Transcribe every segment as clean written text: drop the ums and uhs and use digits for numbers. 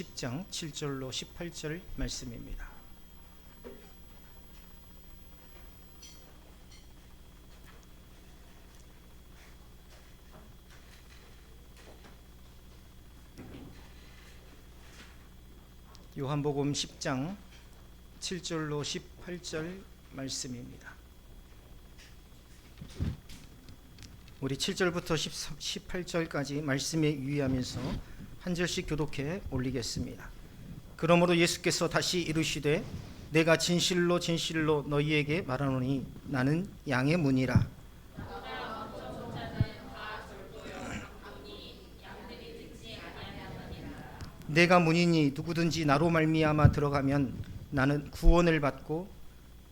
10장 7절로 18절 말씀입니다. 요한복음 10장 7절로 18절 말씀입니다. 우리 7절부터 18절까지 말씀에 유의하면서 한 절씩 교독해 올리겠습니다. 그러므로 예수께서 다시 이르시되 내가 진실로 진실로 너희에게 말하노니 나는 양의 문이라. 내가 문이니 누구든지 나로 말미암아 들어가면 나는 구원을 받고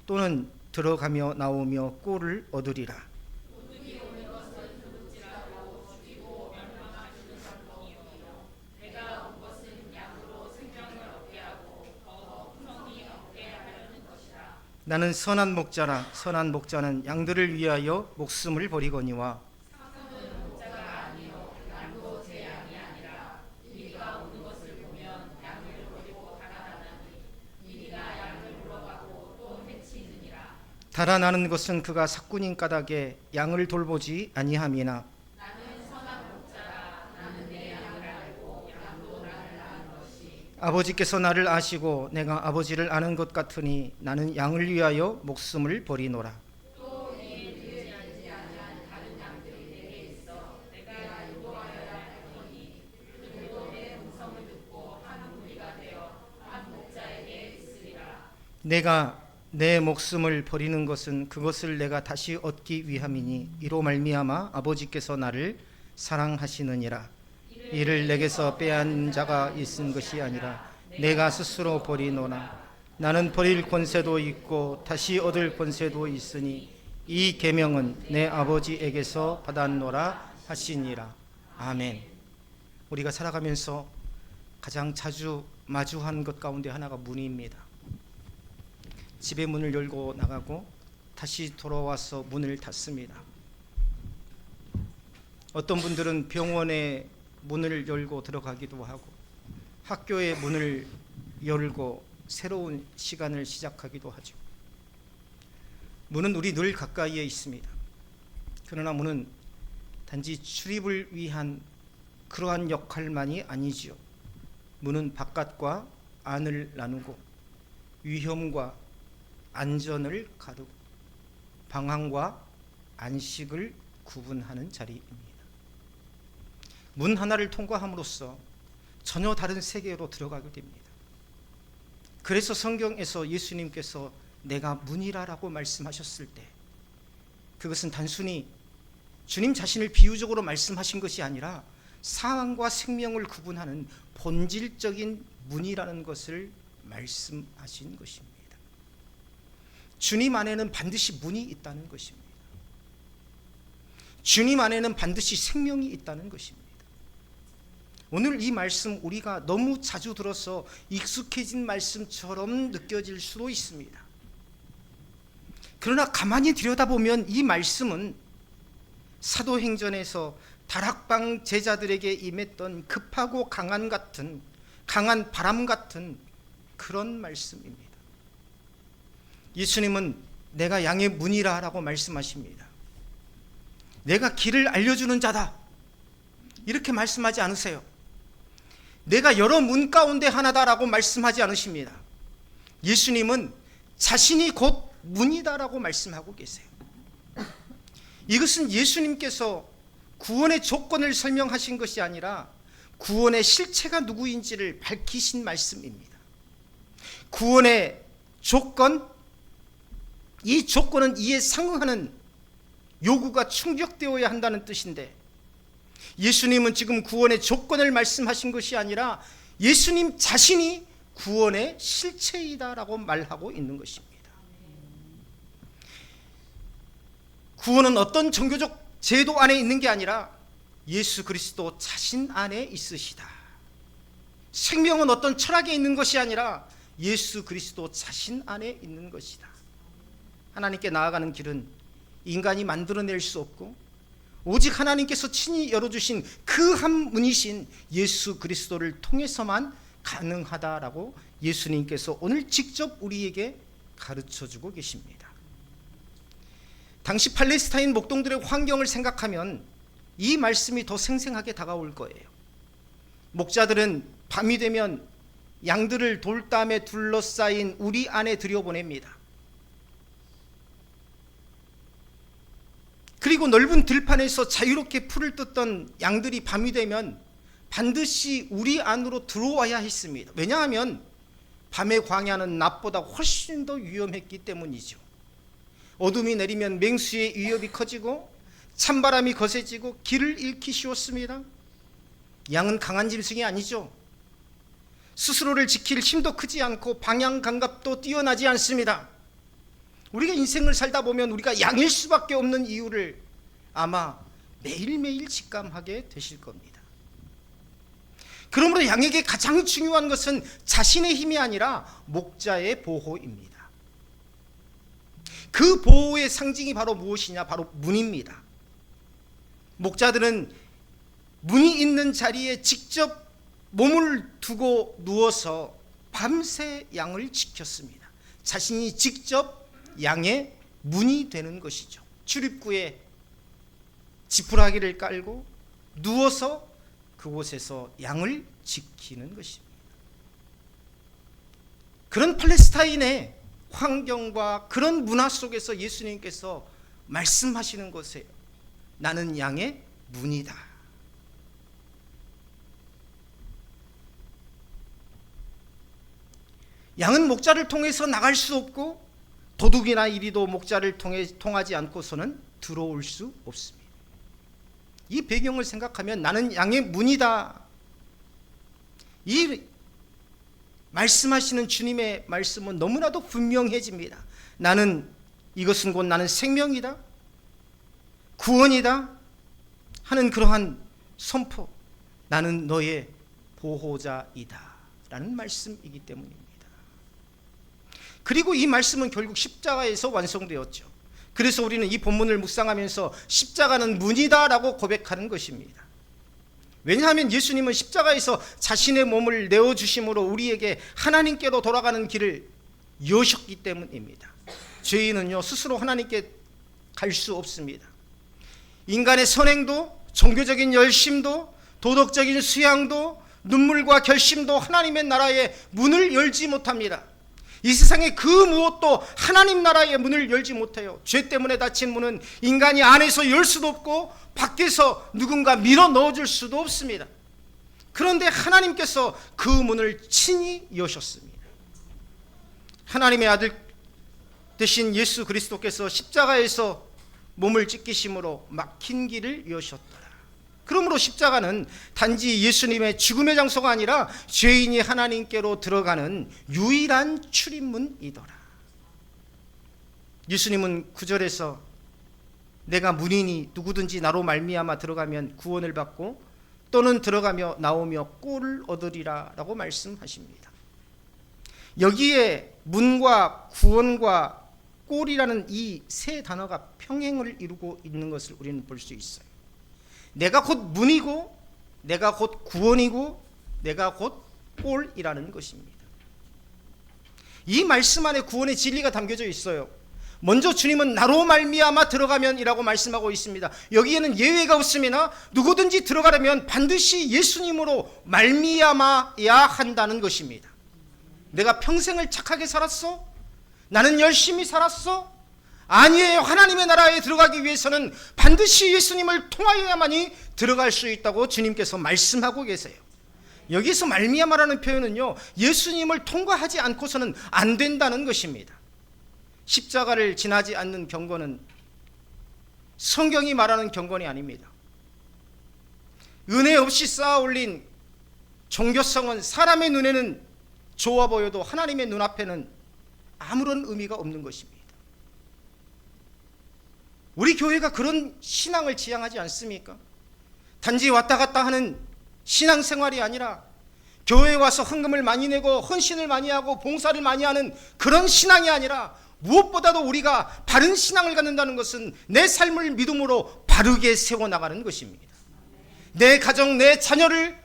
또는 들어가며 나오며 꼴을 얻으리라. 나는 선한 목자라. 선한 목자는 양들을 위하여 목숨을 버리거니와 달아나는 것은 그가 삭군인 까닭에 양을 돌보지 아니함이나 아버지께서 나를 아시고 내가 아버지를 아는 것 같으니 나는 양을 위하여 목숨을 버리노라. 내가 내 목숨을 버리는 것은 그것을 내가 다시 얻기 위함이니 이로 말미암아 아버지께서 나를 사랑하시느니라. 이를 내게서 빼앗는 자가 있은 것이 아니라 내가 스스로 버리노라. 나는 버릴 권세도 있고 다시 얻을 권세도 있으니 이 계명은 내 아버지에게서 받았노라 하시니라. 아멘. 우리가 살아가면서 가장 자주 마주한 것 가운데 하나가 문입니다. 집의 문을 열고 나가고 다시 돌아와서 문을 닫습니다. 어떤 분들은 병원의 문을 열고 들어가기도 하고 학교의 문을 열고 새로운 시간을 시작하기도 하죠. 문은 우리 늘 가까이에 있습니다. 그러나 문은 단지 출입을 위한 그러한 역할만이 아니지요. 문은 바깥과 안을 나누고 위험과 안전을 가르고 방황과 안식을 구분하는 자리입니다. 문 하나를 통과함으로써 전혀 다른 세계로 들어가게 됩니다. 그래서 성경에서 예수님께서 내가 문이라라고 말씀하셨을 때 그것은 단순히 주님 자신을 비유적으로 말씀하신 것이 아니라 사망과 생명을 구분하는 본질적인 문이라는 것을 말씀하신 것입니다. 주님 안에는 반드시 문이 있다는 것입니다. 주님 안에는 반드시 생명이 있다는 것입니다. 오늘 이 말씀 우리가 너무 자주 들어서 익숙해진 말씀처럼 느껴질 수도 있습니다. 그러나 가만히 들여다보면 이 말씀은 사도행전에서 다락방 제자들에게 임했던 급하고 강한 바람 같은 그런 말씀입니다. 예수님은 내가 양의 문이라 라고 말씀하십니다. 내가 길을 알려주는 자다 이렇게 말씀하지 않으세요. 내가 여러 문 가운데 하나다라고 말씀하지 않으십니다. 예수님은 자신이 곧 문이다라고 말씀하고 계세요. 이것은 예수님께서 구원의 조건을 설명하신 것이 아니라 구원의 실체가 누구인지를 밝히신 말씀입니다. 구원의 조건, 이 조건은 이에 상응하는 요구가 충족되어야 한다는 뜻인데 예수님은 지금 구원의 조건을 말씀하신 것이 아니라 예수님 자신이 구원의 실체이다라고 말하고 있는 것입니다. 구원은 어떤 종교적 제도 안에 있는 게 아니라 예수 그리스도 자신 안에 있으시다. 생명은 어떤 철학에 있는 것이 아니라 예수 그리스도 자신 안에 있는 것이다. 하나님께 나아가는 길은 인간이 만들어낼 수 없고 오직 하나님께서 친히 열어주신 그 한 문이신 예수 그리스도를 통해서만 가능하다라고 예수님께서 오늘 직접 우리에게 가르쳐주고 계십니다. 당시 팔레스타인 목동들의 환경을 생각하면 이 말씀이 더 생생하게 다가올 거예요. 목자들은 밤이 되면 양들을 돌담에 둘러싸인 우리 안에 들여보냅니다. 그리고 넓은 들판에서 자유롭게 풀을 뜯던 양들이 밤이 되면 반드시 우리 안으로 들어와야 했습니다. 왜냐하면 밤의 광야는 낮보다 훨씬 더 위험했기 때문이죠. 어둠이 내리면 맹수의 위협이 커지고 찬바람이 거세지고 길을 잃기 쉬웠습니다. 양은 강한 짐승이 아니죠. 스스로를 지킬 힘도 크지 않고 방향 감각도 뛰어나지 않습니다. 우리가 인생을 살다 보면 우리가 양일 수밖에 없는 이유를 아마 매일매일 직감하게 되실 겁니다. 그러므로 양에게 가장 중요한 것은 자신의 힘이 아니라 목자의 보호입니다. 그 보호의 상징이 바로 무엇이냐? 바로 문입니다. 목자들은 문이 있는 자리에 직접 몸을 두고 누워서 밤새 양을 지켰습니다. 자신이 직접 양의 문이 되는 것이죠. 출입구에 지푸라기를 깔고 누워서 그곳에서 양을 지키는 것입니다. 그런 팔레스타인의 환경과 그런 문화 속에서 예수님께서 말씀하시는 것이에요. 나는 양의 문이다. 양은 목자를 통해서 나갈 수 없고 도둑이나 이리도 목자를 통하지 않고서는 들어올 수 없습니다. 이 배경을 생각하면 나는 양의 문이다. 이 말씀하시는 주님의 말씀은 너무나도 분명해집니다. 이것은 곧 나는 생명이다, 구원이다 하는 그러한 선포, 나는 너의 보호자이다 라는 말씀이기 때문입니다. 그리고 이 말씀은 결국 십자가에서 완성되었죠. 그래서 우리는 이 본문을 묵상하면서 십자가는 문이다 라고 고백하는 것입니다. 왜냐하면 예수님은 십자가에서 자신의 몸을 내어주심으로 우리에게 하나님께로 돌아가는 길을 여셨기 때문입니다. 죄인은요 스스로 하나님께 갈 수 없습니다. 인간의 선행도, 종교적인 열심도, 도덕적인 수양도, 눈물과 결심도 하나님의 나라의 문을 열지 못합니다. 이 세상에 그 무엇도 하나님 나라의 문을 열지 못해요. 죄 때문에 닫힌 문은 인간이 안에서 열 수도 없고 밖에서 누군가 밀어 넣어줄 수도 없습니다. 그런데 하나님께서 그 문을 친히 여셨습니다. 하나님의 아들 되신 예수 그리스도께서 십자가에서 몸을 찢기심으로 막힌 길을 여셨더라. 그러므로 십자가는 단지 예수님의 죽음의 장소가 아니라 죄인이 하나님께로 들어가는 유일한 출입문이더라. 예수님은 9절에서 내가 문이니 누구든지 나로 말미암아 들어가면 구원을 받고 또는 들어가며 나오며 꼴을 얻으리라 라고 말씀하십니다. 여기에 문과 구원과 꼴이라는 이 세 단어가 평행을 이루고 있는 것을 우리는 볼 수 있어요. 내가 곧 문이고 내가 곧 구원이고 내가 곧 꼴이라는 것입니다. 이 말씀 안에 구원의 진리가 담겨져 있어요. 먼저 주님은 나로 말미암아 들어가면 이라고 말씀하고 있습니다. 여기에는 예외가 없습니다. 누구든지 들어가려면 반드시 예수님으로 말미암아야 한다는 것입니다. 내가 평생을 착하게 살았어? 나는 열심히 살았어? 아니에요. 하나님의 나라에 들어가기 위해서는 반드시 예수님을 통하여야만이 들어갈 수 있다고 주님께서 말씀하고 계세요. 여기서 말미암아라는 표현은요, 예수님을 통과하지 않고서는 안 된다는 것입니다. 십자가를 지나지 않는 경건은 성경이 말하는 경건이 아닙니다. 은혜 없이 쌓아 올린 종교성은 사람의 눈에는 좋아 보여도 하나님의 눈앞에는 아무런 의미가 없는 것입니다. 우리 교회가 그런 신앙을 지향하지 않습니까? 단지 왔다 갔다 하는 신앙생활이 아니라 교회에 와서 헌금을 많이 내고 헌신을 많이 하고 봉사를 많이 하는 그런 신앙이 아니라 무엇보다도 우리가 바른 신앙을 갖는다는 것은 내 삶을 믿음으로 바르게 세워나가는 것입니다. 내 가정, 내 자녀를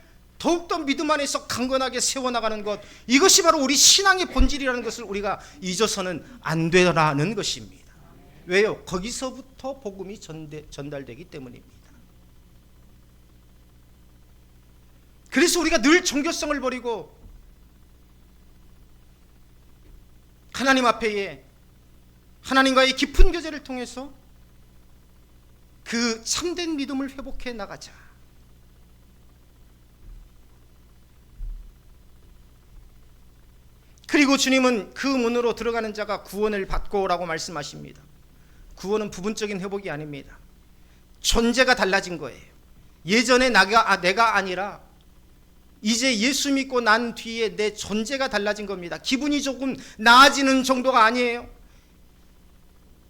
더욱더 믿음 안에서 강건하게 세워나가는 것, 이것이 바로 우리 신앙의 본질이라는 것을 우리가 잊어서는 안 되라는 것입니다. 왜요? 거기서부터 복음이 전달되기 때문입니다. 그래서 우리가 늘 종교성을 버리고 하나님 앞에 하나님과의 깊은 교제를 통해서 그 참된 믿음을 회복해 나가자. 그리고 주님은 그 문으로 들어가는 자가 구원을 받고 라고 말씀하십니다. 구원은 부분적인 회복이 아닙니다. 존재가 달라진 거예요. 예전에 내가 아니라 이제 예수 믿고 난 뒤에 내 존재가 달라진 겁니다. 기분이 조금 나아지는 정도가 아니에요.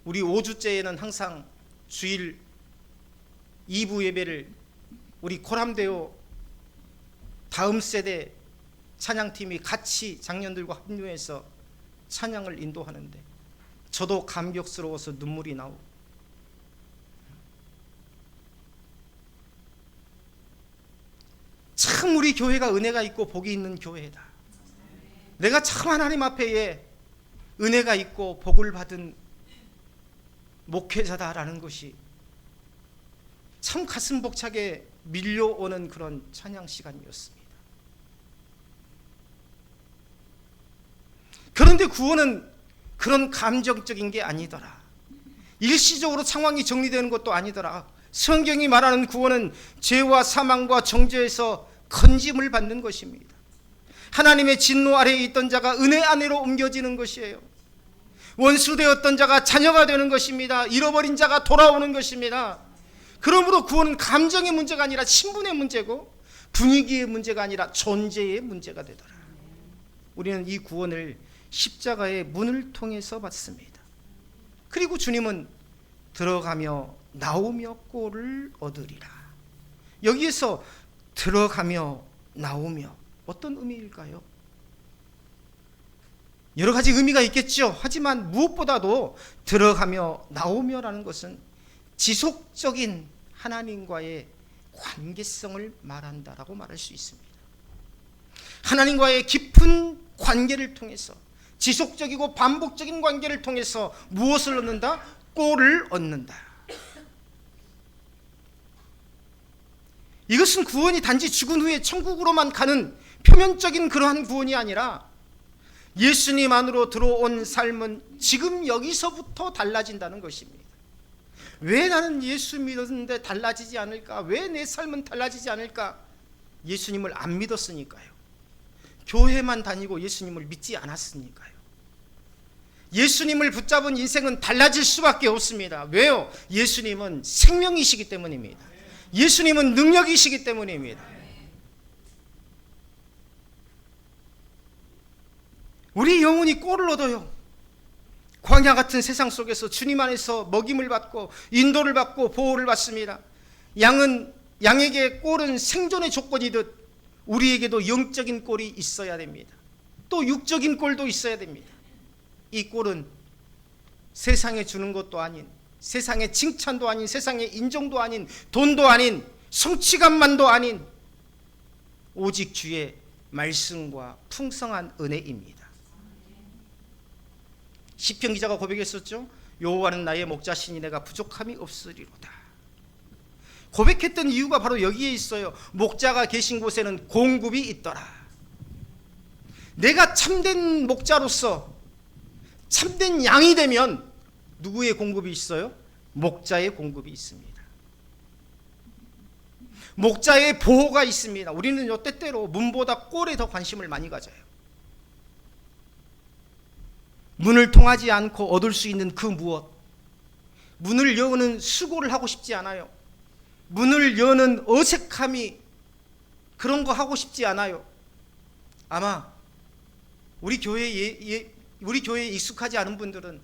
우리 5주째에는 항상 주일 2부 예배를 우리 코람데오 다음 세대 찬양팀이 같이 장년들과 합류해서 찬양을 인도하는데 저도 감격스러워서 눈물이 나오고, 참 우리 교회가 은혜가 있고 복이 있는 교회다. 내가 참 하나님 앞에 은혜가 있고 복을 받은 목회자다라는 것이 참 가슴 벅차게 밀려오는 그런 찬양 시간이었습니다. 그런데 구원은 그런 감정적인 게 아니더라. 일시적으로 상황이 정리되는 것도 아니더라. 성경이 말하는 구원은 죄와 사망과 정죄에서 건짐을 받는 것입니다. 하나님의 진노 아래에 있던 자가 은혜 안으로 옮겨지는 것이에요. 원수되었던 자가 자녀가 되는 것입니다. 잃어버린 자가 돌아오는 것입니다. 그러므로 구원은 감정의 문제가 아니라 신분의 문제고 분위기의 문제가 아니라 존재의 문제가 되더라. 우리는 이 구원을 십자가의 문을 통해서 받습니다. 그리고 주님은 들어가며 나오며 꼴을 얻으리라. 여기에서 들어가며 나오며 어떤 의미일까요? 여러 가지 의미가 있겠죠. 하지만 무엇보다도 들어가며 나오며라는 것은 지속적인 하나님과의 관계성을 말한다라고 말할 수 있습니다. 하나님과의 깊은 관계를 통해서, 지속적이고 반복적인 관계를 통해서 무엇을 얻는다? 꼴을 얻는다. 이것은 구원이 단지 죽은 후에 천국으로만 가는 표면적인 그러한 구원이 아니라 예수님 안으로 들어온 삶은 지금 여기서부터 달라진다는 것입니다. 왜 나는 예수 믿었는데 달라지지 않을까? 왜 내 삶은 달라지지 않을까? 예수님을 안 믿었으니까요. 교회만 다니고 예수님을 믿지 않았으니까요. 예수님을 붙잡은 인생은 달라질 수밖에 없습니다. 왜요? 예수님은 생명이시기 때문입니다. 예수님은 능력이시기 때문입니다. 우리 영혼이 꼴을 얻어요. 광야 같은 세상 속에서 주님 안에서 먹임을 받고 인도를 받고 보호를 받습니다. 양에게 꼴은 생존의 조건이듯 우리에게도 영적인 꼴이 있어야 됩니다. 또 육적인 꼴도 있어야 됩니다. 이 꼴은 세상에 주는 것도 아닌, 세상의 칭찬도 아닌, 세상의 인정도 아닌, 돈도 아닌, 성취감만도 아닌 오직 주의 말씀과 풍성한 은혜입니다. 시편 기자가 고백했었죠. 여호와는 나의 목자시니 내가 부족함이 없으리로다. 고백했던 이유가 바로 여기에 있어요. 목자가 계신 곳에는 공급이 있더라. 내가 참된 목자로서 참된 양이 되면 누구의 공급이 있어요? 목자의 공급이 있습니다. 목자의 보호가 있습니다. 우리는 때때로 문보다 꼴에 더 관심을 많이 가져요. 문을 통하지 않고 얻을 수 있는 그 무엇, 문을 여는 수고를 하고 싶지 않아요. 문을 여는 어색함이, 그런 거 하고 싶지 않아요. 아마 우리 교회에 익숙하지 않은 분들은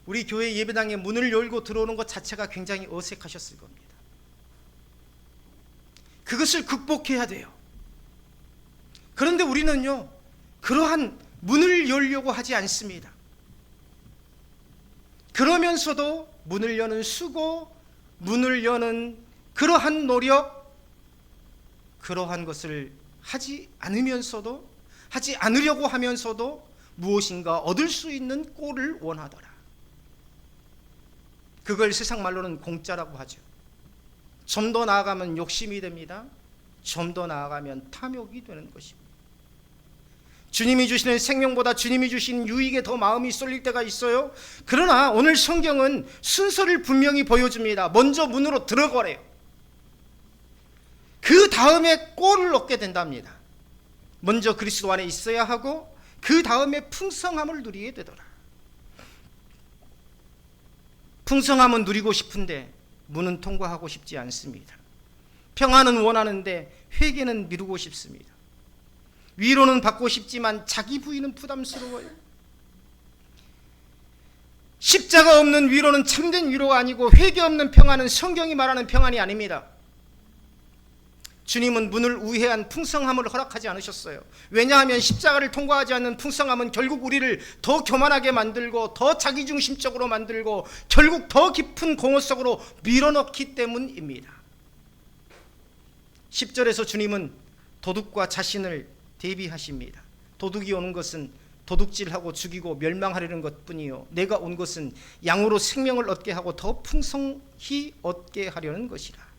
우리 교회 예배당에 문을 열고 들어오는 것 자체가 굉장히 어색하셨을 겁니다. 그것을 극복해야 돼요. 그런데 우리는요, 그러한 문을 열려고 하지 않습니다. 그러면서도 문을 여는 수고, 문을 여는 그러한 노력, 그러한 것을 하지 않으면서도, 하지 않으려고 하면서도 무엇인가 얻을 수 있는 꼴을 원하더라. 그걸 세상 말로는 공짜라고 하죠. 좀 더 나아가면 욕심이 됩니다. 좀 더 나아가면 탐욕이 되는 것입니다. 주님이 주시는 생명보다 주님이 주신 유익에 더 마음이 쏠릴 때가 있어요. 그러나 오늘 성경은 순서를 분명히 보여줍니다. 먼저 문으로 들어가래요. 그 다음에 꼴을 얻게 된답니다. 먼저 그리스도 안에 있어야 하고 그 다음에 풍성함을 누리게 되더라. 풍성함은 누리고 싶은데 문은 통과하고 싶지 않습니다. 평안은 원하는데 회개는 미루고 싶습니다. 위로는 받고 싶지만 자기 부인은 부담스러워요. 십자가 없는 위로는 참된 위로가 아니고 회개 없는 평안은 성경이 말하는 평안이 아닙니다. 주님은 문을 우회한 풍성함을 허락하지 않으셨어요. 왜냐하면 십자가를 통과하지 않는 풍성함은 결국 우리를 더 교만하게 만들고 더 자기중심적으로 만들고 결국 더 깊은 공허 속으로 밀어넣기 때문입니다. 10절에서 주님은 도둑과 자신을 대비하십니다. 도둑이 오는 것은 도둑질하고 죽이고 멸망하려는 것뿐이요, 내가 온 것은 양으로 생명을 얻게 하고 더 풍성히 얻게 하려는 것이라.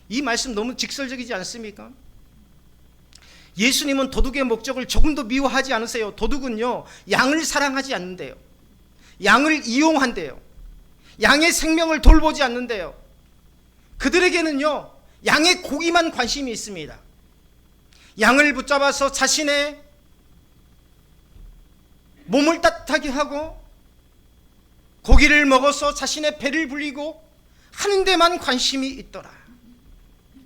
이 말씀 너무 직설적이지 않습니까? 예수님은 도둑의 목적을 조금도 미워하지 않으세요. 도둑은요, 양을 사랑하지 않는데요, 양을 이용한대요, 양의 생명을 돌보지 않는데요, 그들에게는요 양의 고기만 관심이 있습니다. 양을 붙잡아서 자신의 몸을 따뜻하게 하고 고기를 먹어서 자신의 배를 불리고 하는 데만 관심이 있더라.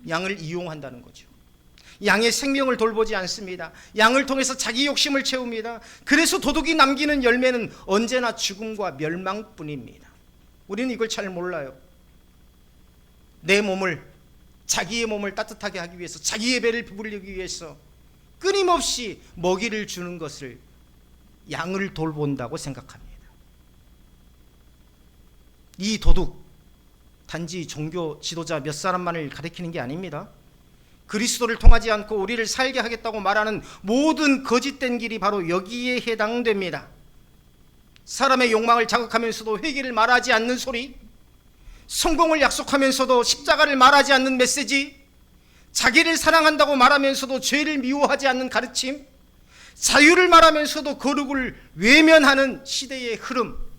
양을 이용한다는 거죠. 양의 생명을 돌보지 않습니다. 양을 통해서 자기 욕심을 채웁니다. 그래서 도둑이 남기는 열매는 언제나 죽음과 멸망뿐입니다. 우리는 이걸 잘 몰라요. 내 몸을, 자기의 몸을 따뜻하게 하기 위해서, 자기의 배를 부르기 위해서 끊임없이 먹이를 주는 것을 양을 돌본다고 생각합니다. 이 도둑, 단지 종교 지도자 몇 사람만을 가리키는 게 아닙니다. 그리스도를 통하지 않고 우리를 살게 하겠다고 말하는 모든 거짓된 길이 바로 여기에 해당됩니다. 사람의 욕망을 자극하면서도 회개를 말하지 않는 소리, 성공을 약속하면서도 십자가를 말하지 않는 메시지, 자기를 사랑한다고 말하면서도 죄를 미워하지 않는 가르침, 자유를 말하면서도 거룩을 외면하는 시대의 흐름.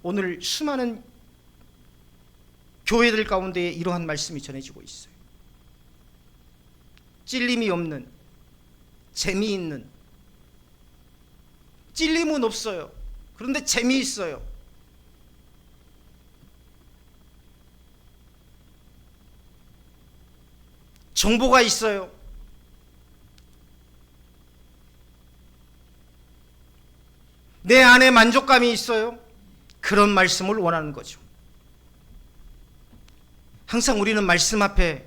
오늘 수많은 교회들 가운데 이러한 말씀이 전해지고 있어요. 찔림이 없는, 재미있는, 찔림은 없어요. 그런데 재미있어요. 정보가 있어요. 내 안에 만족감이 있어요. 그런 말씀을 원하는 거죠. 항상 우리는 말씀 앞에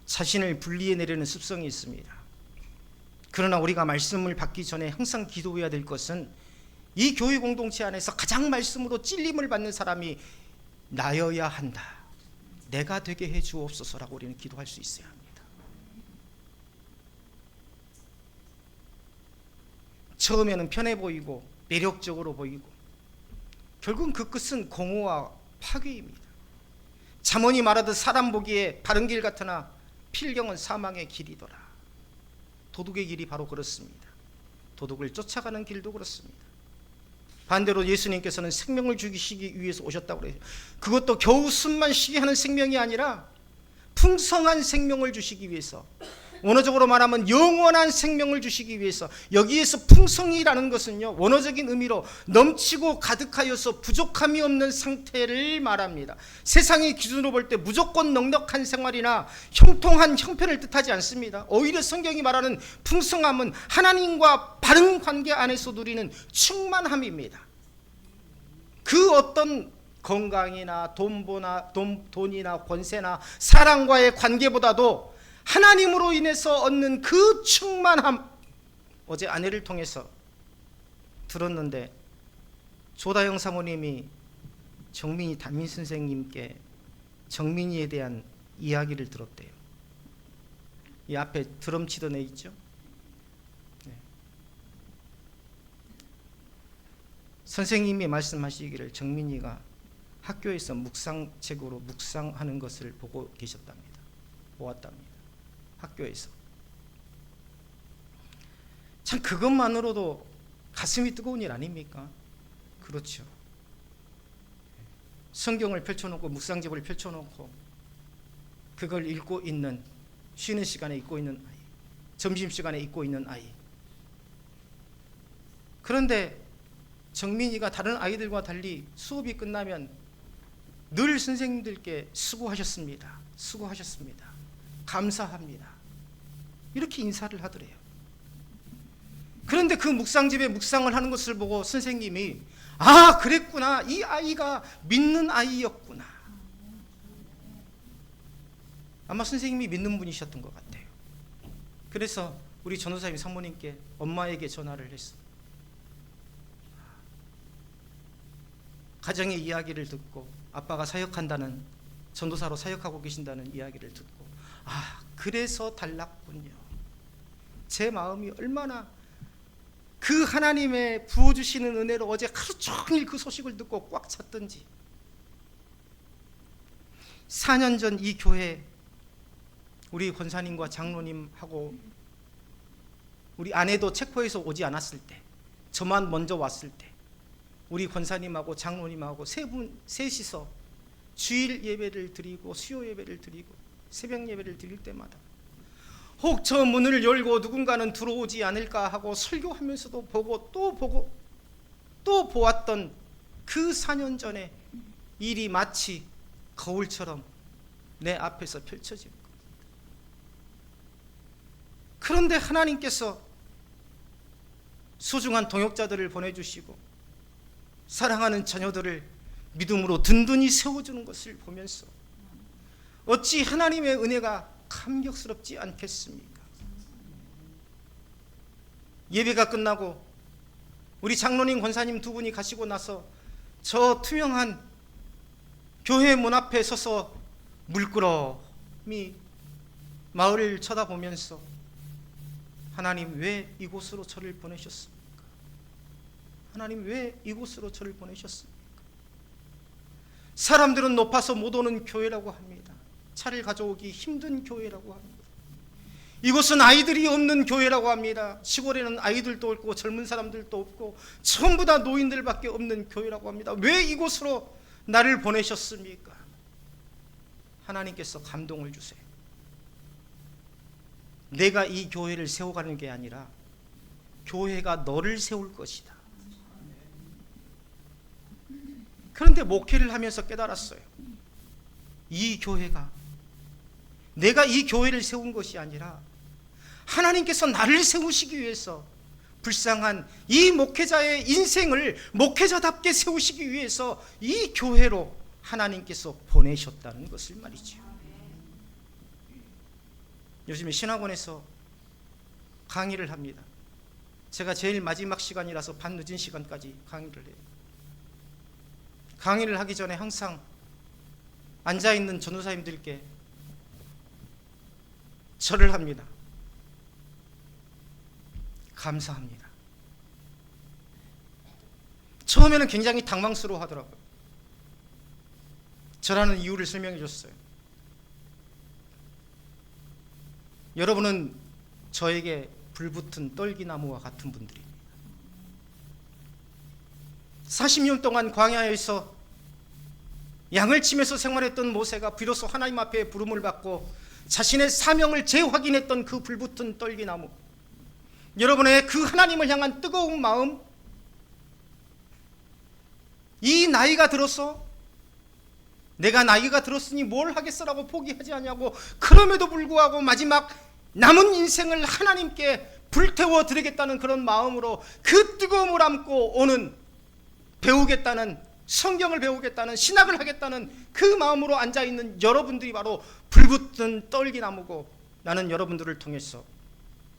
자신을 분리해내려는 습성이 있습니다. 그러나 우리가 말씀을 받기 전에 항상 기도해야 될 것은 이 교회 공동체 안에서 가장 말씀으로 찔림을 받는 사람이 나여야 한다. 내가 되게 해 주옵소서라고 우리는 기도할 수 있어야 합니다. 처음에는 편해 보이고 매력적으로 보이고 결국은 그 끝은 공허와 파괴입니다. 잠언이 말하듯 사람 보기에 바른 길 같으나 필경은 사망의 길이더라. 도둑의 길이 바로 그렇습니다. 도둑을 쫓아가는 길도 그렇습니다. 반대로 예수님께서는 생명을 주시기 위해서 오셨다고 그래요. 그것도 겨우 숨만 쉬게 하는 생명이 아니라 풍성한 생명을 주시기 위해서, 원어적으로 말하면 영원한 생명을 주시기 위해서. 여기에서 풍성이라는 것은요, 원어적인 의미로 넘치고 가득하여서 부족함이 없는 상태를 말합니다. 세상의 기준으로 볼 때 무조건 넉넉한 생활이나 형통한 형편을 뜻하지 않습니다. 오히려 성경이 말하는 풍성함은 하나님과 바른 관계 안에서 누리는 충만함입니다. 그 어떤 건강이나 돈이나 권세나 사랑과의 관계보다도 하나님으로 인해서 얻는 그 충만함. 어제 아내를 통해서 들었는데 조다영 사모님이 정민이 담임 선생님께 정민이에 대한 이야기를 들었대요. 이 앞에 드럼 치던 애 있죠? 네. 선생님이 말씀하시기를 정민이가 학교에서 묵상책으로 묵상하는 것을 보고 계셨답니다. 보았답니다. 학교에서. 참 그것만으로도 가슴이 뜨거운 일 아닙니까? 그렇죠. 성경을 펼쳐놓고 묵상집을 펼쳐놓고 그걸 읽고 있는, 쉬는 시간에 읽고 있는 아이, 점심시간에 읽고 있는 아이. 그런데 정민이가 다른 아이들과 달리 수업이 끝나면 늘 선생님들께 수고하셨습니다. 수고하셨습니다. 감사합니다. 이렇게 인사를 하더래요. 그런데 그 묵상집에 묵상을 하는 것을 보고 선생님이 아, 그랬구나. 이 아이가 믿는 아이였구나. 아마 선생님이 믿는 분이셨던 것 같아요. 그래서 우리 전도사님 사모님께 엄마에게 전화를 했어요. 가정의 이야기를 듣고 아빠가 사역한다는, 전도사로 사역하고 계신다는 이야기를 듣고 아, 그래서 달랐군요. 제 마음이 얼마나 그 하나님의 부어주시는 은혜로 어제 하루 종일 그 소식을 듣고 꽉 찼던지. 4년 전 이 교회 우리 권사님과 장로님하고 우리 아내도 체코에서 오지 않았을 때, 저만 먼저 왔을 때 우리 권사님하고 장로님하고 셋이서 주일 예배를 드리고 수요 예배를 드리고 새벽 예배를 드릴 때마다 혹 저 문을 열고 누군가는 들어오지 않을까 하고 설교하면서도 보고 또 보았던 그 4년 전에 일이 마치 거울처럼 내 앞에서 펼쳐진 것. 그런데 하나님께서 소중한 동역자들을 보내주시고 사랑하는 자녀들을 믿음으로 든든히 세워주는 것을 보면서 어찌 하나님의 은혜가 감격스럽지 않겠습니까? 예배가 끝나고 우리 장로님 권사님 두 분이 가시고 나서 저 투명한 교회 문 앞에 서서 물끄러미 마을을 쳐다보면서 하나님 왜 이곳으로 저를 보내셨습니까? 하나님 왜 이곳으로 저를 보내셨습니까? 사람들은 높아서 못 오는 교회라고 합니다. 차를 가져오기 힘든 교회라고 합니다. 이곳은 아이들이 없는 교회라고 합니다. 시골에는 아이들도 없고 젊은 사람들도 없고 전부 다 노인들밖에 없는 교회라고 합니다. 왜 이곳으로 나를 보내셨습니까? 하나님께서 감동을 주세요. 내가 이 교회를 세워가는 게 아니라 교회가 너를 세울 것이다. 그런데 목회를 하면서 깨달았어요. 이 교회가, 내가 이 교회를 세운 것이 아니라 하나님께서 나를 세우시기 위해서 불쌍한 이 목회자의 인생을 목회자답게 세우시기 위해서 이 교회로 하나님께서 보내셨다는 것을 말이죠. 요즘에 신학원에서 강의를 합니다. 제가 제일 마지막 시간이라서 반 늦은 시간까지 강의를 해요. 강의를 하기 전에 항상 앉아있는 전도사님들께 절을 합니다. 감사합니다. 처음에는 굉장히 당황스러워 하더라고요. 절하는 이유를 설명해 줬어요. 여러분은 저에게 불붙은 떨기나무와 같은 분들입니다. 40년 동안 광야에서 양을 치면서 생활했던 모세가 비로소 하나님 앞에 부름을 받고 자신의 사명을 재확인했던 그 불붙은 떨기나무, 여러분의 그 하나님을 향한 뜨거운 마음, 이 나이가 들어서 내가 나이가 들었으니 뭘 하겠어라고 포기하지 않냐고, 그럼에도 불구하고 마지막 남은 인생을 하나님께 불태워 드리겠다는 그런 마음으로 그 뜨거움을 안고 오는, 배우겠다는, 성경을 배우겠다는, 신학을 하겠다는 그 마음으로 앉아있는 여러분들이 바로 불붙은 떨기나무고, 나는 여러분들을 통해서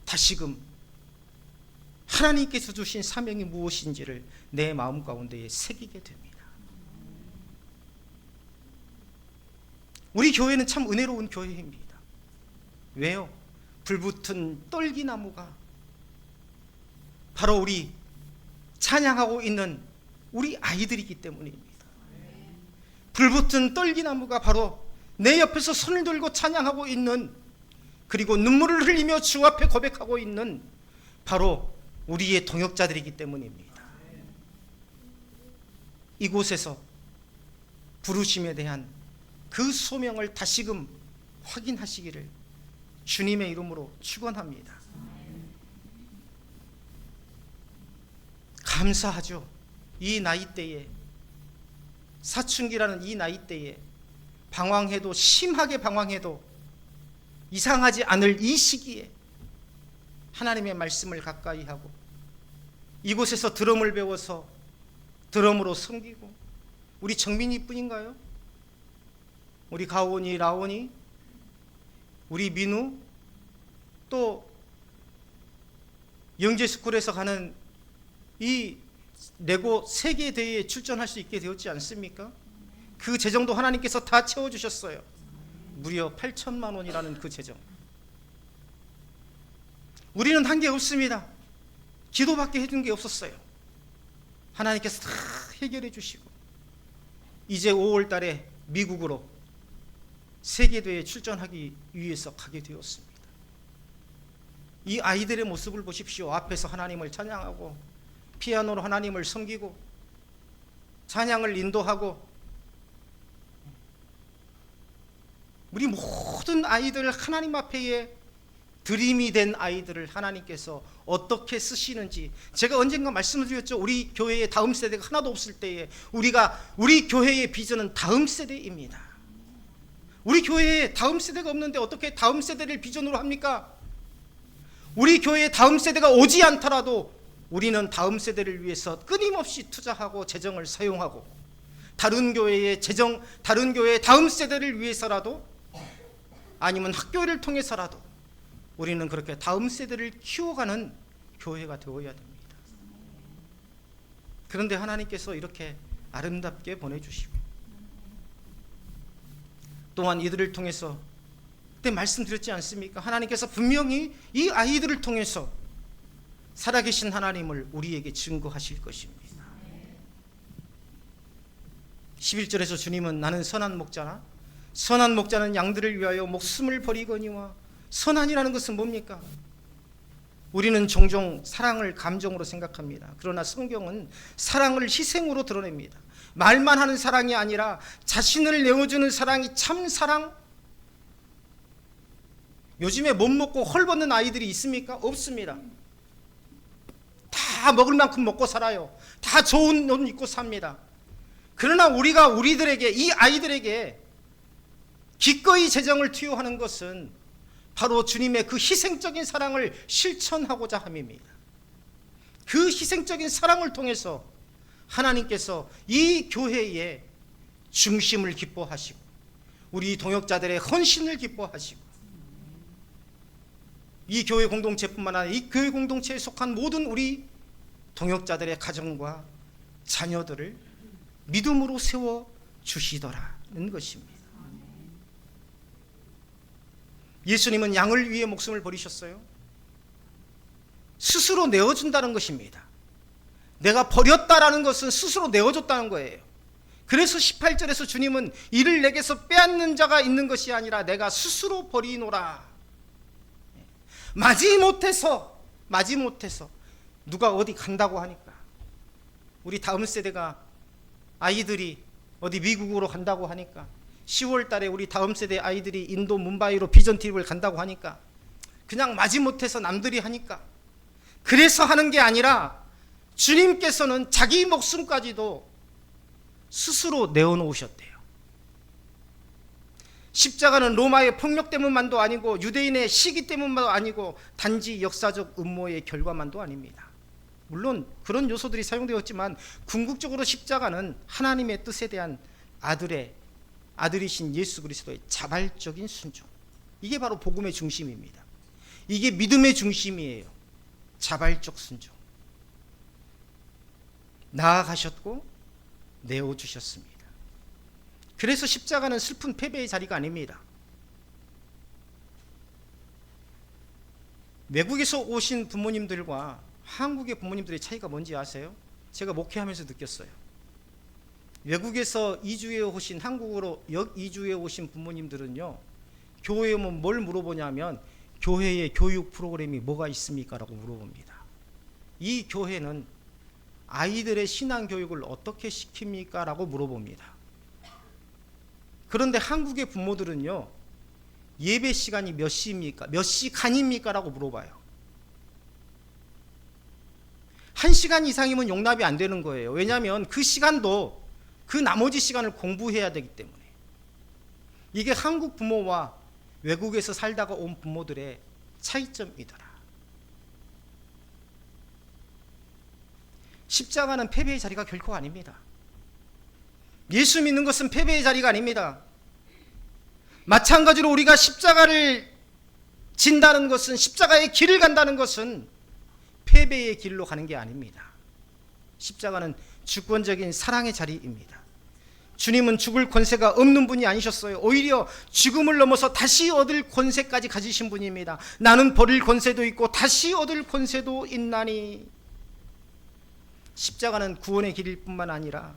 다시금 하나님께서 주신 사명이 무엇인지를 내 마음 가운데에 새기게 됩니다. 우리 교회는 참 은혜로운 교회입니다. 왜요? 불붙은 떨기나무가 바로 우리 찬양하고 있는 우리 아이들이기 때문입니다. 불붙은 떨기나무가 바로 내 옆에서 손을 들고 찬양하고 있는, 그리고 눈물을 흘리며 주 앞에 고백하고 있는 바로 우리의 동역자들이기 때문입니다. 이곳에서 부르심에 대한 그 소명을 다시금 확인하시기를 주님의 이름으로 축원합니다. 감사하죠. 이 나이대에, 사춘기라는 이 나이대에 방황해도, 심하게 방황해도 이상하지 않을 이 시기에 하나님의 말씀을 가까이 하고 이곳에서 드럼을 배워서 드럼으로 섬기고, 우리 정민이 뿐인가요? 우리 가온이, 라온이, 우리 민우, 또 영재스쿨에서 가는 이 레고 세계 대회에 출전할 수 있게 되었지 않습니까? 그 재정도 하나님께서 다 채워주셨어요. 무려 8천만 원이라는 그 재정. 우리는 한 게 없습니다. 기도밖에 해준 게 없었어요. 하나님께서 다 해결해 주시고 이제 5월 달에 미국으로 세계대회에 출전하기 위해서 가게 되었습니다. 이 아이들의 모습을 보십시오. 앞에서 하나님을 찬양하고 피아노로 하나님을 섬기고 찬양을 인도하고, 우리 모든 아이들, 하나님 앞에 드림이 된 아이들을 하나님께서 어떻게 쓰시는지 제가 언젠가 말씀을 드렸죠. 우리 교회의 다음 세대가 하나도 없을 때에 우리 교회의 비전은 다음 세대입니다. 우리 교회에 다음 세대가 없는데 어떻게 다음 세대를 비전으로 합니까? 우리 교회의 다음 세대가 오지 않더라도 우리는 다음 세대를 위해서 끊임없이 투자하고 재정을 사용하고, 다른 교회의 다음 세대를 위해서라도, 아니면 학교를 통해서라도 우리는 그렇게 다음 세대를 키워가는 교회가 되어야 됩니다. 그런데 하나님께서 이렇게 아름답게 보내주시고, 또한 이들을 통해서 그때 말씀드렸지 않습니까? 하나님께서 분명히 이 아이들을 통해서 살아계신 하나님을 우리에게 증거하실 것입니다. 11절에서 주님은 나는 선한 목자나 선한 목자는 양들을 위하여 목숨을 버리거니와, 선한이라는 것은 뭡니까? 우리는 종종 사랑을 감정으로 생각합니다. 그러나 성경은 사랑을 희생으로 드러냅니다. 말만 하는 사랑이 아니라 자신을 내어주는 사랑이 참 사랑. 요즘에 못 먹고 헐벗는 아이들이 있습니까? 없습니다. 다 먹을 만큼 먹고 살아요. 다 좋은 옷 입고 삽니다. 그러나 우리가 우리들에게, 이 아이들에게 기꺼이 재정을 투여하는 것은 바로 주님의 그 희생적인 사랑을 실천하고자 함입니다. 그 희생적인 사랑을 통해서 하나님께서 이 교회의 중심을 기뻐하시고 우리 동역자들의 헌신을 기뻐하시고, 이 교회 공동체뿐만 아니라 이 교회 공동체에 속한 모든 우리 동역자들의 가정과 자녀들을 믿음으로 세워주시더라는 것입니다. 예수님은 양을 위해 목숨을 버리셨어요. 스스로 내어준다는 것입니다. 내가 버렸다라는 것은 스스로 내어줬다는 거예요. 그래서 18절에서 주님은 이를 내게서 빼앗는 자가 있는 것이 아니라 내가 스스로 버리노라. 마지못해서 누가 어디 간다고 하니까, 우리 다음 세대가 아이들이 어디 미국으로 간다고 하니까, 10월 달에 우리 다음 세대 아이들이 인도 뭄바이로 비전 트립을 간다고 하니까 그냥 마지못해서 남들이 하니까, 그래서 하는 게 아니라 주님께서는 자기 목숨까지도 스스로 내어놓으셨대요. 십자가는 로마의 폭력 때문만도 아니고 유대인의 시기 때문만도 아니고 단지 역사적 음모의 결과만도 아닙니다. 물론 그런 요소들이 사용되었지만 궁극적으로 십자가는 하나님의 뜻에 대한 아들이신 예수 그리스도의 자발적인 순종, 이게 바로 복음의 중심입니다. 이게 믿음의 중심이에요. 자발적 순종. 나아가셨고 내어주셨습니다. 그래서 십자가는 슬픈 패배의 자리가 아닙니다. 외국에서 오신 부모님들과 한국의 부모님들의 차이가 뭔지 아세요? 제가 목회하면서 느꼈어요. 외국에서 이주해 오신, 한국으로 이주해 오신 부모님들은요, 교회에 오면 뭘 물어보냐면 교회의 교육 프로그램이 뭐가 있습니까? 라고 물어봅니다. 이 교회는 아이들의 신앙 교육을 어떻게 시킵니까? 라고 물어봅니다. 그런데 한국의 부모들은요, 예배 시간이 몇 시입니까? 몇 시간입니까? 라고 물어봐요. 1시간 이상이면 용납이 안 되는 거예요. 왜냐하면 그 시간도 그 나머지 시간을 공부해야 되기 때문에. 이게 한국 부모와 외국에서 살다가 온 부모들의 차이점이더라. 십자가는 패배의 자리가 결코 아닙니다. 예수 믿는 것은 패배의 자리가 아닙니다. 마찬가지로 우리가 십자가를 진다는 것은, 십자가의 길을 간다는 것은 패배의 길로 가는 게 아닙니다. 십자가는 주권적인 사랑의 자리입니다. 주님은 죽을 권세가 없는 분이 아니셨어요. 오히려 죽음을 넘어서 다시 얻을 권세까지 가지신 분입니다. 나는 버릴 권세도 있고 다시 얻을 권세도 있나니. 십자가는 구원의 길일 뿐만 아니라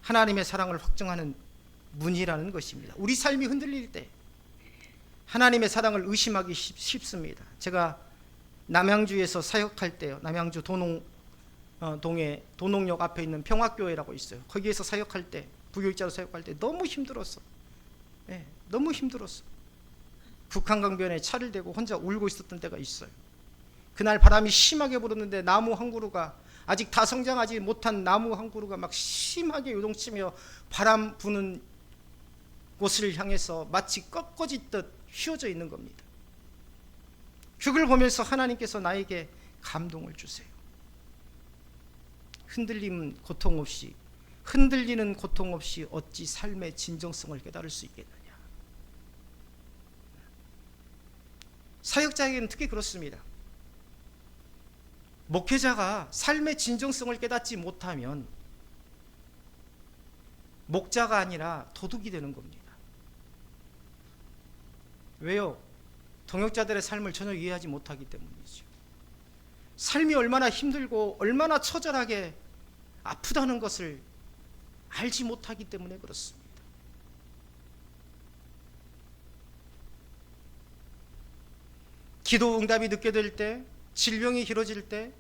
하나님의 사랑을 확증하는 문이라는 것입니다. 우리 삶이 흔들릴 때 하나님의 사랑을 의심하기 쉽습니다. 제가 남양주에서 사역할 때요, 남양주 동에 도농역 앞에 있는 평화교회라고 있어요. 거기에서 사역할 때, 부교육자로 사역할 때 너무 힘들었어. 네, 너무 힘들었어. 북한강변에 차를 대고 혼자 울고 있었던 때가 있어요. 그날 바람이 심하게 불었는데 나무 한 그루가, 아직 다 성장하지 못한 나무 한 그루가 막 심하게 요동치며 바람 부는 곳을 향해서 마치 꺾어지듯 휘어져 있는 겁니다. 그걸 보면서 하나님께서 나에게 감동을 주세요. 흔들리는 고통 없이 어찌 삶의 진정성을 깨달을 수 있겠느냐. 사역자에게는 특히 그렇습니다. 목회자가 삶의 진정성을 깨닫지 못하면 목자가 아니라 도둑이 되는 겁니다. 왜요? 동역자들의 삶을 전혀 이해하지 못하기 때문이죠. 삶이 얼마나 힘들고 얼마나 처절하게 아프다는 것을 알지 못하기 때문에 그렇습니다. 기도 응답이 늦게 될 때, 질병이 길어질 때,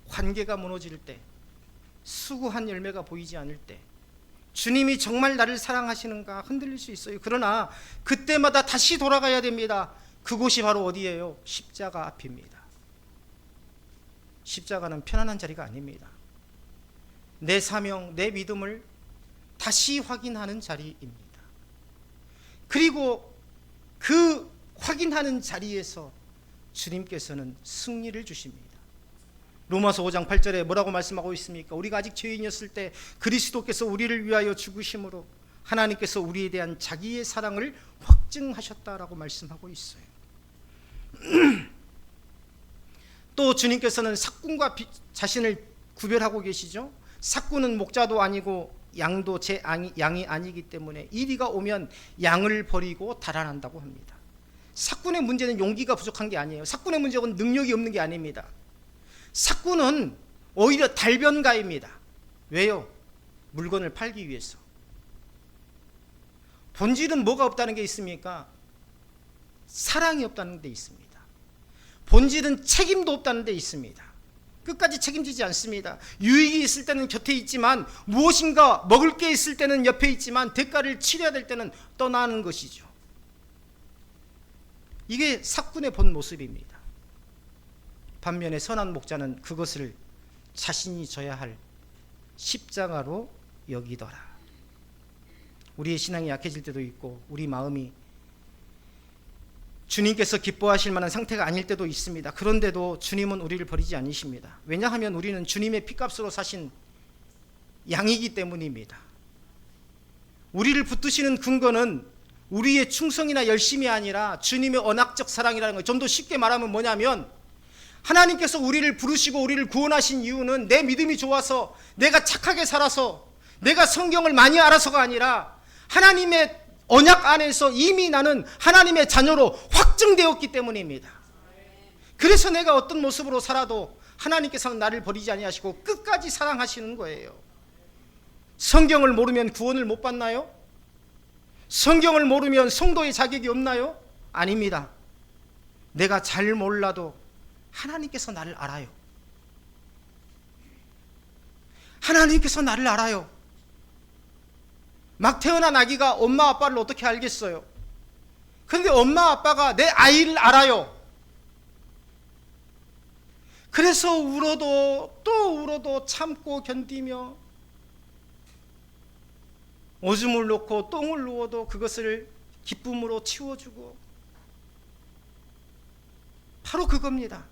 관계가 무너질 때, 수고한 열매가 보이지 않을 때, 주님이 정말 나를 사랑하시는가 흔들릴 수 있어요. 그러나 그때마다 다시 돌아가야 됩니다. 그곳이 바로 어디예요? 십자가 앞입니다. 십자가는 편안한 자리가 아닙니다. 내 사명, 내 믿음을 다시 확인하는 자리입니다. 그리고 그 확인하는 자리에서 주님께서는 승리를 주십니다. 로마서 5장 8절에 뭐라고 말씀하고 있습니까? 우리가 아직 죄인이었을 때 그리스도께서 우리를 위하여 죽으심으로 하나님께서 우리에 대한 자기의 사랑을 확증하셨다라고 말씀하고 있어요. 또 주님께서는 삭군과 자신을 구별하고 계시죠. 삭군은 목자도 아니고 양도 제 양이 아니기 때문에 이리가 오면 양을 버리고 달아난다고 합니다. 삭군의 문제는 용기가 부족한 게 아니에요. 삭군의 문제는 능력이 없는 게 아닙니다. 삭군은 오히려 달변가입니다. 왜요? 물건을 팔기 위해서. 본질은 뭐가 없다는 게 있습니까? 사랑이 없다는 데 있습니다. 본질은 책임도 없다는 데 있습니다. 끝까지 책임지지 않습니다. 유익이 있을 때는 곁에 있지만, 무엇인가 먹을 게 있을 때는 옆에 있지만, 대가를 치러야 될 때는 떠나는 것이죠. 이게 삭군의 본 모습입니다. 반면에 선한 목자는 그것을 자신이 져야 할 십자가로 여기더라. 우리의 신앙이 약해질 때도 있고, 우리 마음이 주님께서 기뻐하실 만한 상태가 아닐 때도 있습니다. 그런데도 주님은 우리를 버리지 않으십니다. 왜냐하면 우리는 주님의 피값으로 사신 양이기 때문입니다. 우리를 붙드시는 근거는 우리의 충성이나 열심이 아니라 주님의 언약적 사랑이라는 거예요. 좀 더 쉽게 말하면 뭐냐면, 하나님께서 우리를 부르시고 우리를 구원하신 이유는 내 믿음이 좋아서, 내가 착하게 살아서, 내가 성경을 많이 알아서가 아니라 하나님의 언약 안에서 이미 나는 하나님의 자녀로 확증되었기 때문입니다. 그래서 내가 어떤 모습으로 살아도 하나님께서는 나를 버리지 아니하시고 끝까지 사랑하시는 거예요. 성경을 모르면 구원을 못 받나요? 성경을 모르면 성도의 자격이 없나요? 아닙니다. 내가 잘 몰라도 하나님께서 나를 알아요. 하나님께서 나를 알아요. 막 태어난 아기가 엄마 아빠를 어떻게 알겠어요? 그런데 엄마 아빠가 내 아이를 알아요. 그래서 울어도 또 울어도 참고 견디며 오줌을 놓고 똥을 누워도 그것을 기쁨으로 치워주고, 바로 그겁니다.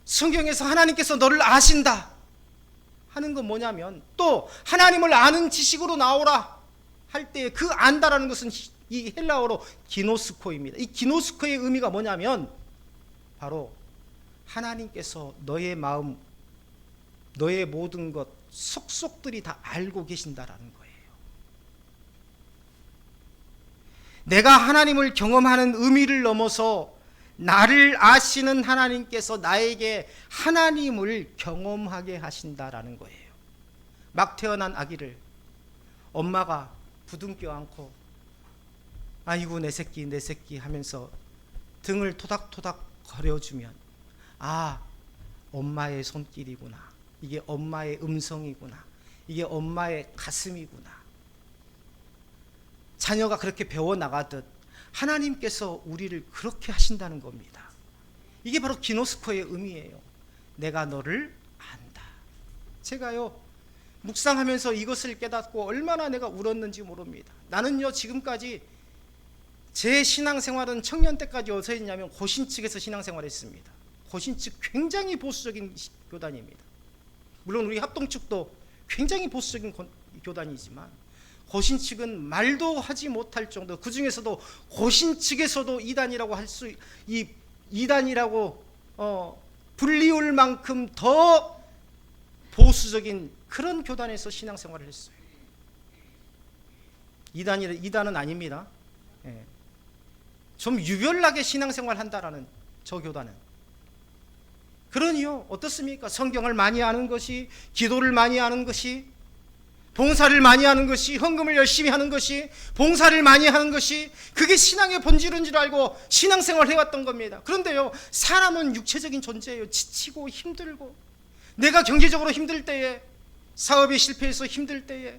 성경에서 하나님께서 너를 아신다 하는 건 뭐냐면, 또 하나님을 아는 지식으로 나오라 할 때 그 안다라는 것은 이 헬라어로 기노스코입니다. 이 기노스코의 의미가 뭐냐면 바로 하나님께서 너의 마음, 너의 모든 것 속속들이 다 알고 계신다라는 거예요. 내가 하나님을 경험하는 의미를 넘어서 나를 아시는 하나님께서 나에게 하나님을 경험하게 하신다라는 거예요. 막 태어난 아기를 엄마가 부둥켜 안고 아이고 내 새끼 내 새끼 하면서 등을 토닥토닥 거려주면, 아, 엄마의 손길이구나, 이게 엄마의 음성이구나, 이게 엄마의 가슴이구나. 자녀가 그렇게 배워나가듯 하나님께서 우리를 그렇게 하신다는 겁니다. 이게 바로 기노스코의 의미예요. 내가 너를 안다. 제가요 묵상하면서 이것을 깨닫고 얼마나 내가 울었는지 모릅니다. 나는요 지금까지 제 신앙생활은 청년 때까지 어디서 했냐면 고신 측에서 신앙생활을 했습니다. 고신 측 굉장히 보수적인 교단입니다. 물론 우리 합동 측도 굉장히 보수적인 교단이지만 고신 측은 말도 하지 못할 정도, 그 중에서도 고신 측에서도 이단이라고 할 수, 이 이단이라고 불리울 만큼 더 보수적인 그런 교단에서 신앙생활을 했어요. 이단은 아닙니다. 예. 좀 유별나게 신앙생활 한다라는 저 교단은. 그러니요 어떻습니까? 성경을 많이 아는 것이, 기도를 많이 하는 것이, 봉사를 많이 하는 것이, 헌금을 열심히 하는 것이, 봉사를 많이 하는 것이, 그게 신앙의 본질인 줄 알고 신앙생활을 해왔던 겁니다. 그런데요 사람은 육체적인 존재예요. 지치고 힘들고, 내가 경제적으로 힘들 때에, 사업이 실패해서 힘들 때에,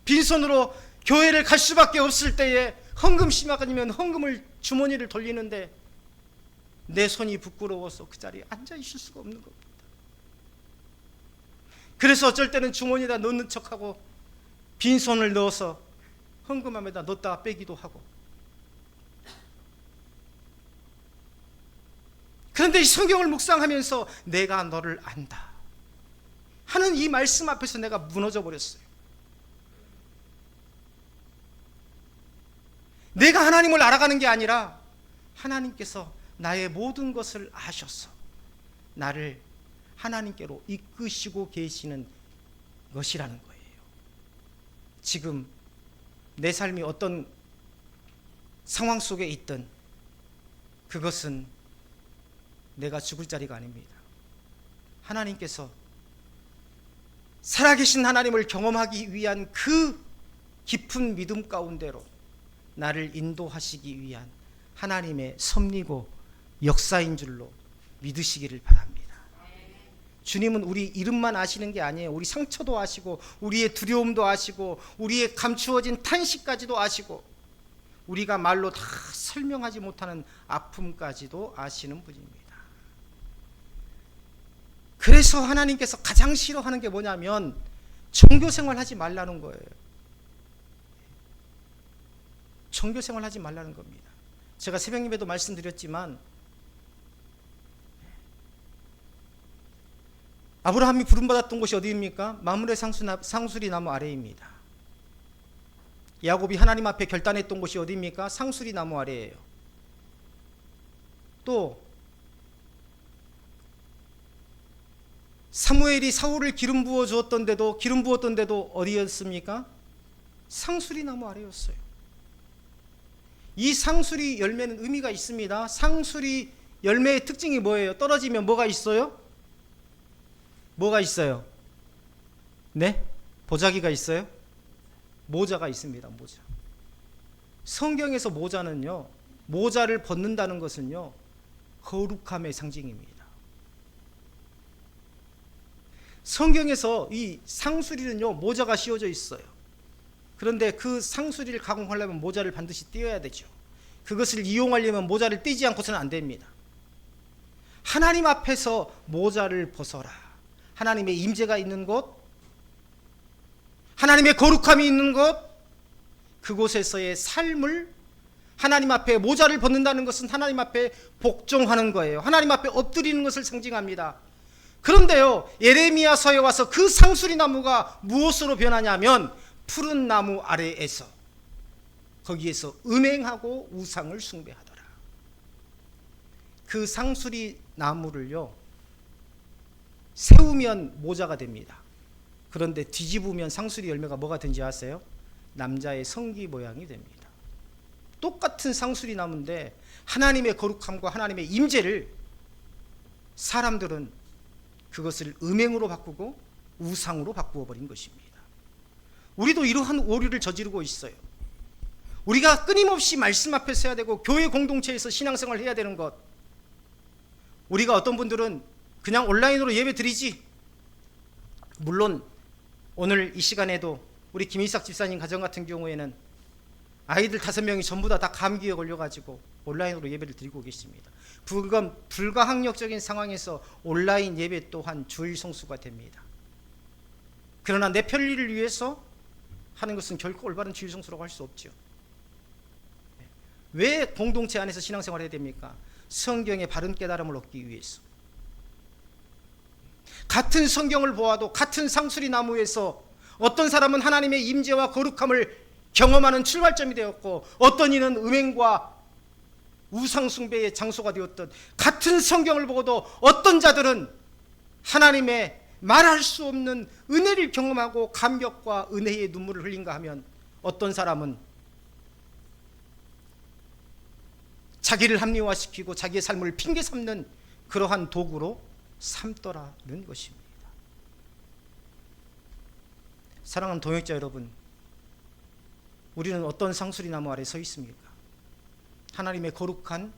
빈손으로 교회를 갈 수밖에 없을 때에 헌금 심하면 헌금을 주머니를 돌리는데 내 손이 부끄러워서 그 자리에 앉아 있을 수가 없는 겁니다. 그래서 어쩔 때는 주머니에다 넣는 척하고 빈손을 넣어서 헌금함에다 넣었다가 빼기도 하고. 그런데 이 성경을 묵상하면서 내가 너를 안다 하는 이 말씀 앞에서 내가 무너져 버렸어요. 내가 하나님을 알아가는 게 아니라 하나님께서 나의 모든 것을 아셔서 나를 하나님께로 이끄시고 계시는 것이라는 거예요. 지금 내 삶이 어떤 상황 속에 있든 그것은 내가 죽을 자리가 아닙니다. 하나님께서 살아계신 하나님을 경험하기 위한 그 깊은 믿음 가운데로 나를 인도하시기 위한 하나님의 섭리고 역사인 줄로 믿으시기를 바랍니다. 주님은 우리 이름만 아시는 게 아니에요. 우리 상처도 아시고, 우리의 두려움도 아시고, 우리의 감추어진 탄식까지도 아시고, 우리가 말로 다 설명하지 못하는 아픔까지도 아시는 분입니다. 그래서 하나님께서 가장 싫어하는 게 뭐냐면 종교생활 하지 말라는 거예요. 종교생활 하지 말라는 겁니다. 제가 새벽 예배도 말씀드렸지만 아브라함이 부름받았던 곳이 어디입니까? 마므레 상수리 나무 아래입니다. 야곱이 하나님 앞에 결단했던 곳이 어디입니까? 상수리 나무 아래예요. 또 사무엘이 사울을 기름 부어 주었던 데도 어디였습니까? 상수리 나무 아래였어요. 이 상수리 열매는 의미가 있습니다. 상수리 열매의 특징이 뭐예요? 떨어지면 뭐가 있어요? 뭐가 있어요? 네? 보자기가 있어요? 모자가 있습니다. 모자. 성경에서 모자는요, 모자를 벗는다는 것은요, 거룩함의 상징입니다. 성경에서 이 상수리는요, 모자가 씌워져 있어요. 그런데 그 상수리를 가공하려면 모자를 반드시 띄어야 되죠. 그것을 이용하려면 모자를 띄지 않고서는 안 됩니다. 하나님 앞에서 모자를 벗어라. 하나님의 임재가 있는 곳, 하나님의 거룩함이 있는 곳, 그곳에서의 삶을, 하나님 앞에 모자를 벗는다는 것은 하나님 앞에 복종하는 거예요. 하나님 앞에 엎드리는 것을 상징합니다. 그런데요, 예레미야서에 와서 그 상수리 나무가 무엇으로 변하냐면 푸른 나무 아래에서, 거기에서 음행하고 우상을 숭배하더라. 그 상수리 나무를요, 세우면 모자가 됩니다. 그런데 뒤집으면 상수리 열매가 뭐가 된지 아세요? 남자의 성기 모양이 됩니다. 똑같은 상수리 나무인데 하나님의 거룩함과 하나님의 임재를 사람들은 그것을 음행으로 바꾸고 우상으로 바꾸어 버린 것입니다. 우리도 이러한 오류를 저지르고 있어요. 우리가 끊임없이 말씀 앞에 서야 되고 교회 공동체에서 신앙생활을 해야 되는 것, 우리가 어떤 분들은 그냥 온라인으로 예배 드리지, 물론 오늘 이 시간에도 우리 김이삭 집사님 가정 같은 경우에는 아이들 5명이 전부 다 감기에 걸려가지고 온라인으로 예배를 드리고 계십니다. 불가항력적인 상황에서 온라인 예배 또한 주일 성수가 됩니다. 그러나 내 편리를 위해서 하는 것은 결코 올바른 주일 성수라고 할 수 없죠. 왜 공동체 안에서 신앙생활을 해야 됩니까? 성경의 바른 깨달음을 얻기 위해서. 같은 성경을 보아도 같은 상수리 나무에서 어떤 사람은 하나님의 임재와 거룩함을 경험하는 출발점이 되었고, 어떤 이는 음행과 우상 숭배의 장소가 되었던, 같은 성경을 보고도 어떤 자들은 하나님의 말할 수 없는 은혜를 경험하고 감격과 은혜의 눈물을 흘린가 하면, 어떤 사람은 자기를 합리화시키고 자기의 삶을 핑계 삼는 그러한 도구로 삼더라는 것입니다. 사랑하는 동역자 여러분, 우리는 어떤 상수리 나무 아래 서 있습니까? 하나님의 거룩한,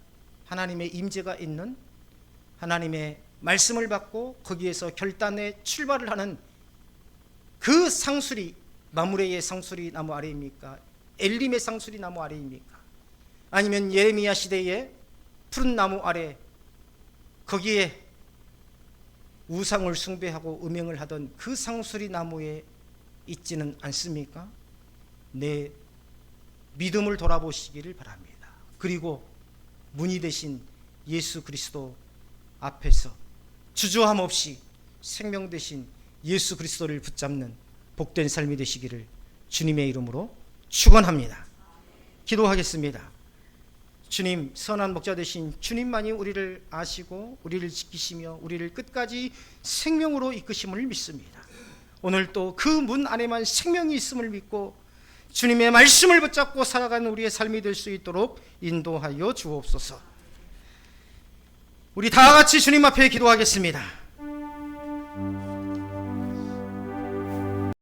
하나님의 임재가 있는, 하나님의 말씀을 받고 거기에서 결단의 출발을 하는 그 상수리, 마므레의 상수리 나무 아래입니까? 엘림의 상수리 나무 아래입니까? 아니면 예레미야 시대의 푸른 나무 아래, 거기에 우상을 숭배하고 음행을 하던 그 상수리 나무에 있지는 않습니까? 내 믿음을 돌아보시기를 바랍니다. 그리고 문이 되신 예수 그리스도 앞에서 주저함 없이 생명 되신 예수 그리스도를 붙잡는 복된 삶이 되시기를 주님의 이름으로 축원합니다. 기도하겠습니다. 주님, 선한 목자 되신 주님만이 우리를 아시고 우리를 지키시며 우리를 끝까지 생명으로 이끄심을 믿습니다. 오늘 또 그 문 안에만 생명이 있음을 믿고 주님의 말씀을 붙잡고 살아가는 우리의 삶이 될 수 있도록 인도하여 주옵소서. 우리 다 같이 주님 앞에 기도하겠습니다.